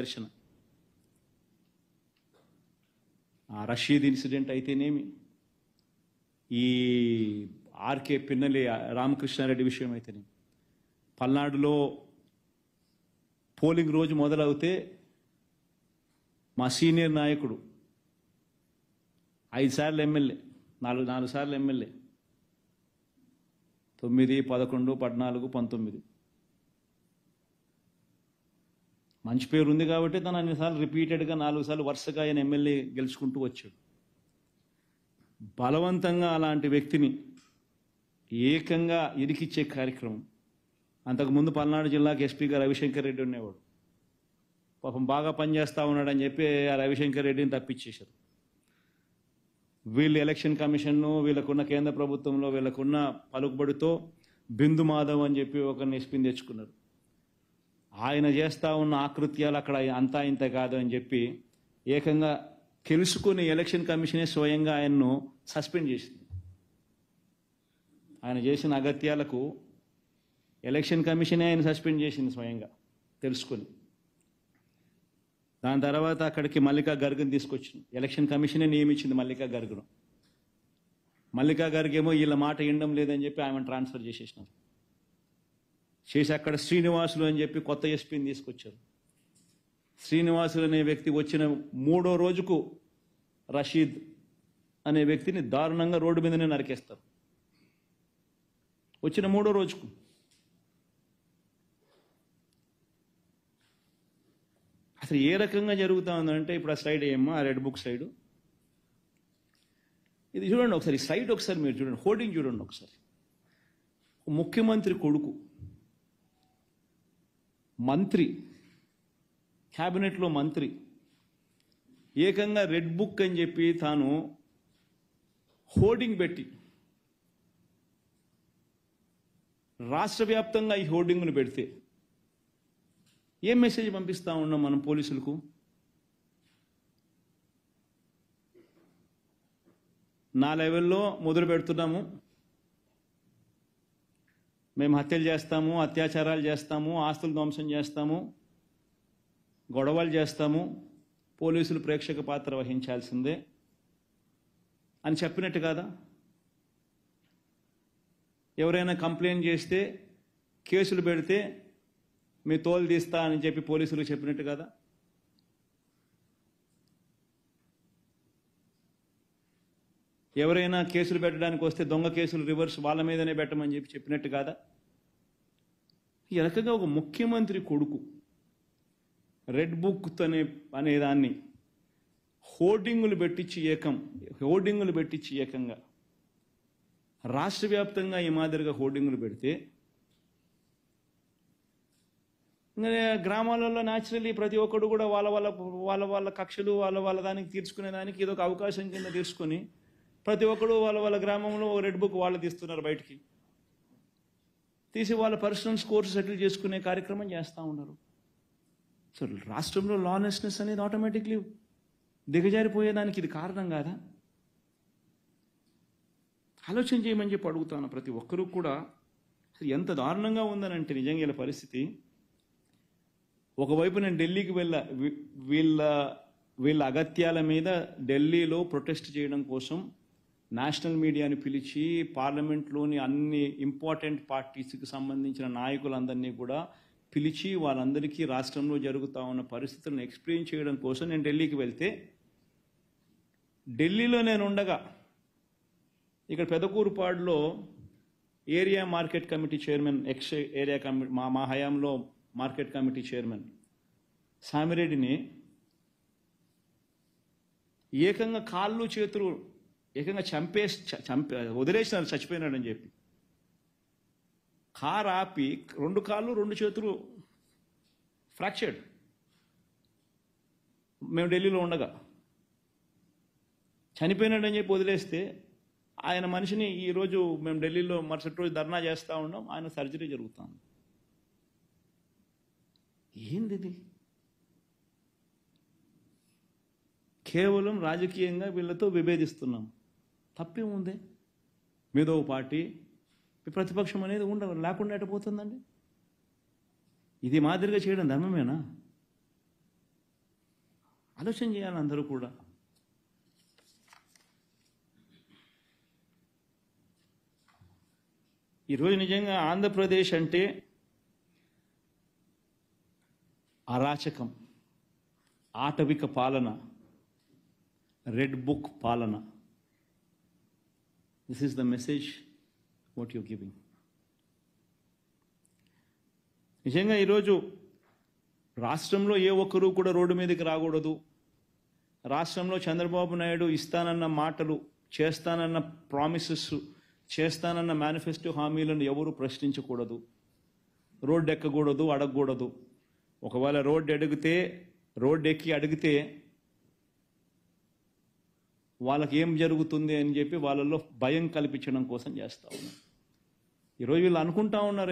దర్శన రషీద్ ఇన్సిడెంట్ అయితేనేమి, ఈ ఆర్కే పిన్నెల్లి రామకృష్ణారెడ్డి విషయం అయితేనేమి, పల్నాడులో పోలింగ్ రోజు మొదలవుతే మా సీనియర్ నాయకుడు 5 సార్లు ఎమ్మెల్యే, 4 సార్లు ఎమ్మెల్యే, 9, 11, 14, 19 మంచి పేరు ఉంది కాబట్టి తను అన్నిసార్లు రిపీటెడ్గా 4 సార్లు వరుసగా ఆయన ఎమ్మెల్యే గెలుచుకుంటూ వచ్చాడు. బలవంతంగా అలాంటి వ్యక్తిని ఏకంగా ఇరికిచ్చే కార్యక్రమం. అంతకుముందు పల్నాడు జిల్లాకి ఎస్పీగా రవిశంకర్ రెడ్డి ఉండేవాడు. పాపం బాగా పనిచేస్తూ ఉన్నాడని చెప్పి ఆ రవిశంకర్ రెడ్డిని తప్పించేశారు. వీళ్ళు ఎలక్షన్ కమిషన్ను, వీళ్ళకున్న కేంద్ర ప్రభుత్వంలో వీళ్ళకున్న పలుకుబడితో బిందు మాధవ్ అని చెప్పి ఒకరిని ఎస్పీని తెచ్చుకున్నారు. ఆయన చేస్తూ ఉన్న ఆకృత్యాలు అక్కడ అంతా ఇంత కాదు అని చెప్పి ఏకంగా తెలుసుకుని ఎలక్షన్ కమిషనే స్వయంగా ఆయన్ను సస్పెండ్ చేసింది. ఆయన చేసిన అగత్యాలకు ఎలక్షన్ కమిషనే ఆయన సస్పెండ్ చేసింది స్వయంగా తెలుసుకొని. దాని తర్వాత అక్కడికి మల్లికా గర్గ్ని తీసుకొచ్చింది. ఎలక్షన్ కమిషనే నియమించింది మల్లికా గర్గ్ను. మల్లికా గర్గ్ ఏమో వీళ్ళ మాట వినడం లేదని చెప్పి ఆమెను ట్రాన్స్ఫర్ చేసేసినారు. చేసి అక్కడ శ్రీనివాసులు అని చెప్పి కొత్త ఎస్పీని తీసుకొచ్చారు. శ్రీనివాసులు అనే వ్యక్తి వచ్చిన 3వ రోజుకు రషీద్ అనే వ్యక్తిని దారుణంగా రోడ్డు మీదనే నరికేస్తారు. వచ్చిన 3వ రోజుకు. అసలు ఏ రకంగా జరుగుతూ ఉందంటే, ఇప్పుడు ఆ స్లైడ్ ఏమో, ఆ రెడ్ బుక్ స్లైడ్ ఇది చూడండి ఒకసారి. స్లైడ్ ఒకసారి మీరు చూడండి, హోర్డింగ్ చూడండి ఒకసారి. ముఖ్యమంత్రి కొడుకు, మంత్రి, క్యాబినెట్లో మంత్రి, ఏకంగా రెడ్ బుక్ అని చెప్పి తాను హోర్డింగ్ పెట్టి రాష్ట్ర వ్యాప్తంగా ఈ హోర్డింగ్ను పెడితే ఏం మెసేజ్ పంపిస్తా ఉన్నాం మనం పోలీసులకు? నా లెవెల్లో మొదలు పెడుతున్నాము, మేము హత్యలు చేస్తాము, అత్యాచారాలు చేస్తాము, ఆస్తులు ధ్వంసం చేస్తాము, గొడవలు చేస్తాము, పోలీసులు ప్రేక్షక పాత్ర వహించాల్సిందే అని చెప్పినట్టు కాదా? ఎవరైనా కంప్లైంట్ చేస్తే కేసులు పెడితే మీ తోలు తీస్తా అని చెప్పి పోలీసులు చెప్పినట్టు కదా? ఎవరైనా కేసులు పెట్టడానికి వస్తే దొంగ కేసులు రివర్స్ వాళ్ళ మీదనే పెట్టమని చెప్పి చెప్పినట్టు కాదా? ఈ రకంగా ఒక ముఖ్యమంత్రి కొడుకు రెడ్ బుక్ అనే దాన్ని హోర్డింగులు పెట్టించి ఏకంగా రాష్ట్ర వ్యాప్తంగా ఈ మాదిరిగా హోర్డింగులు పెడితే, గ్రామాలలో న్యాచురల్లీ ప్రతి ఒక్కడు కూడా వాళ్ళ కక్షలు వాళ్ళ దానికి తీర్చుకునే దానికి ఇదొక అవకాశం కింద తీసుకొని ప్రతి ఒక్కడు వాళ్ళ గ్రామంలో రెడ్ బుక్ వాళ్ళు తీస్తున్నారు, బయటికి తీసి వాళ్ళ పర్సనల్ స్కోర్స్ సెటిల్ చేసుకునే కార్యక్రమం చేస్తూ ఉన్నారు. సో రాష్ట్రంలో లాలెస్నెస్ అనేది ఆటోమేటిక్లీ దిగజారిపోయేదానికి ఇది కారణం కాదా? ఆలోచన చేయమని చెప్పి అడుగుతాను ప్రతి ఒక్కరూ కూడా. అసలు ఎంత దారుణంగా ఉందనంటే నిజంగా ఇలా పరిస్థితి. ఒకవైపు నేను ఢిల్లీకి వీళ్ళ అగత్యాల మీద ఢిల్లీలో ప్రొటెస్ట్ చేయడం కోసం నేషనల్ మీడియాని పిలిచి పార్లమెంట్లోని అన్ని ఇంపార్టెంట్ పార్టీస్కి సంబంధించిన నాయకులందరినీ కూడా పిలిచి వాళ్ళందరికీ రాష్ట్రంలో జరుగుతూ ఉన్న పరిస్థితులను ఎక్స్ప్లెయిన్ చేయడం కోసం నేను ఢిల్లీకి వెళ్తే, ఢిల్లీలో నేను ఉండగా ఇక్కడ పెదకూరుపాడులో area market committee chairman, ex area committee, మా హయాంలో మార్కెట్ కమిటీ చైర్మన్ సామిరెడ్డిని ఏకంగా కాళ్ళు చేతులు ఏకంగా వదిలేసినారు, చచ్చిపోయినాడని చెప్పి. కారు ఆపి 2 కాళ్ళు 2 చేతులు ఫ్రాక్చర్డ్. మేము ఢిల్లీలో ఉండగా చనిపోయినాడని చెప్పి వదిలేస్తే, ఆయన మనిషిని ఈరోజు మేము ఢిల్లీలో మరుసటి రోజు ధర్నా చేస్తూ ఉన్నాం, ఆయన సర్జరీ జరుగుతుంది. ఏంది? కేవలం రాజకీయంగా వీళ్ళతో విభేదిస్తున్నాం. తప్పేముంది? మీదో పార్టీ, ప్రతిపక్షం అనేది లేకుండా ఎట్టపోతుందండి? ఇది మాదిరిగా చేయడం ధర్మమేనా? ఆలోచన చేయాలి అందరూ కూడా. ఈరోజు నిజంగా ఆంధ్రప్రదేశ్ అంటే అరాచకం, ఆటవిక పాలన, రెడ్ బుక్ పాలన. This is the message what you giving. నిజంగా ఈరోజు రాష్ట్రంలో ఏ ఒక్కరూ కూడా రోడ్డు మీదకి రాకూడదు. రాష్ట్రంలో చంద్రబాబు నాయుడు ఇస్తానన్న మాటలు, చేస్తానన్న ప్రామిసెస్, చేస్తానన్న మేనిఫెస్టో హామీలను ఎవరు ప్రశ్నించకూడదు, రోడ్డు ఎక్కకూడదు, అడగకూడదు. ఒకవేళ రోడ్డు ఎక్కి అడిగితే వాళ్ళకి ఏం జరుగుతుంది అని చెప్పి వాళ్ళల్లో భయం కల్పించడం కోసం చేస్తూ ఉన్నారు. ఈరోజు వీళ్ళు అనుకుంటా ఉన్నారు